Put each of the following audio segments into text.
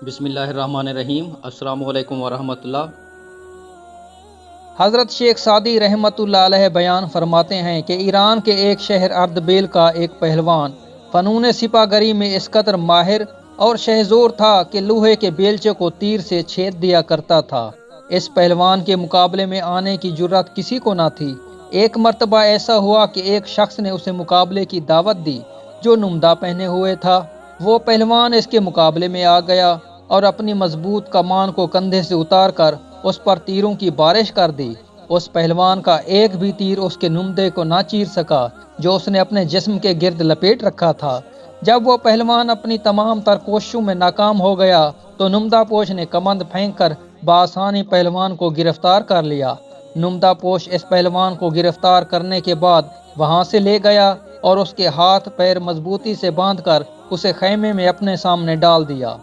بسم اللہ الرحمن الرحیم۔ السلام علیکم ورحمۃ اللہ۔ حضرت شیخ سعدی رحمۃ اللہ علیہ بیان فرماتے ہیں کہ ایران کے ایک شہر اردبیل کا ایک پہلوان فنون سپاہ گری میں اس قدر ماہر اور شہزور تھا کہ لوہے کے بیلچے کو تیر سے چھید دیا کرتا تھا۔ اس پہلوان کے مقابلے میں آنے کی جرات کسی کو نہ تھی۔ ایک مرتبہ ایسا ہوا کہ ایک شخص نے اسے مقابلے کی دعوت دی جو نمدہ پہنے ہوئے تھا۔ وہ پہلوان اس کے مقابلے میں آ گیا اور اپنی مضبوط کمان کو کندھے سے اتار کر اس پر تیروں کی بارش کر دی۔ اس پہلوان کا ایک بھی تیر اس کے نمدے کو نہ چیر سکا جو اس نے اپنے جسم کے گرد لپیٹ رکھا تھا۔ جب وہ پہلوان اپنی تمام تر کوششوں میں ناکام ہو گیا تو نمدہ پوش نے کمند پھینک کر بآسانی پہلوان کو گرفتار کر لیا۔ نمدہ پوش اس پہلوان کو گرفتار کرنے کے بعد وہاں سے لے گیا اور اس کے ہاتھ پیر مضبوطی سے باندھ کر اسے خیمے میں اپنے سامنے ڈال دیا۔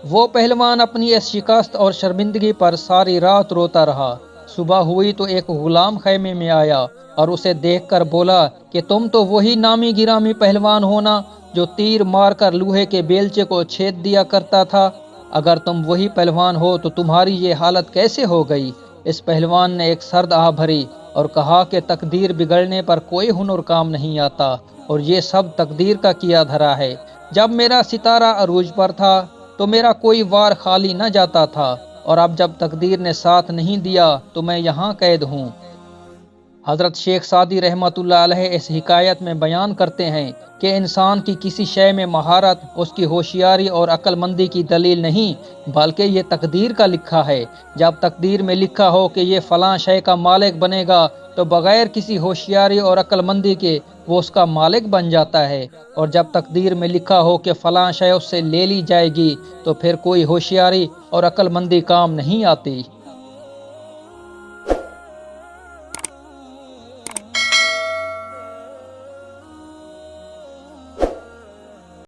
وہ پہلوان اپنی اس شکست اور شرمندگی پر ساری رات روتا رہا۔ صبح ہوئی تو ایک غلام خیمے میں آیا اور اسے دیکھ کر بولا کہ تم تو وہی نامی گرامی پہلوان ہونا جو تیر مار کر لوہے کے بیلچے کو چھید دیا کرتا تھا۔ اگر تم وہی پہلوان ہو تو تمہاری یہ حالت کیسے ہو گئی؟ اس پہلوان نے ایک سرد آہ بھری اور کہا کہ تقدیر بگڑنے پر کوئی ہنر کام نہیں آتا اور یہ سب تقدیر کا کیا دھرا ہے۔ جب میرا ستارہ عروج پر تھا تو میرا کوئی وار خالی نہ جاتا تھا اور اب جب تقدیر نے ساتھ نہیں دیا تو میں یہاں قید ہوں۔ حضرت شیخ سعدی رحمۃ اللہ علیہ اس حکایت میں بیان کرتے ہیں کہ انسان کی کسی شے میں مہارت اس کی ہوشیاری اور عقل مندی کی دلیل نہیں بلکہ یہ تقدیر کا لکھا ہے۔ جب تقدیر میں لکھا ہو کہ یہ فلاں شے کا مالک بنے گا تو بغیر کسی ہوشیاری اور عقل مندی کے وہ اس کا مالک بن جاتا ہے، اور جب تقدیر میں لکھا ہو کہ فلاں شے اس سے لے لی جائے گی تو پھر کوئی ہوشیاری اور عقل مندی کام نہیں آتی۔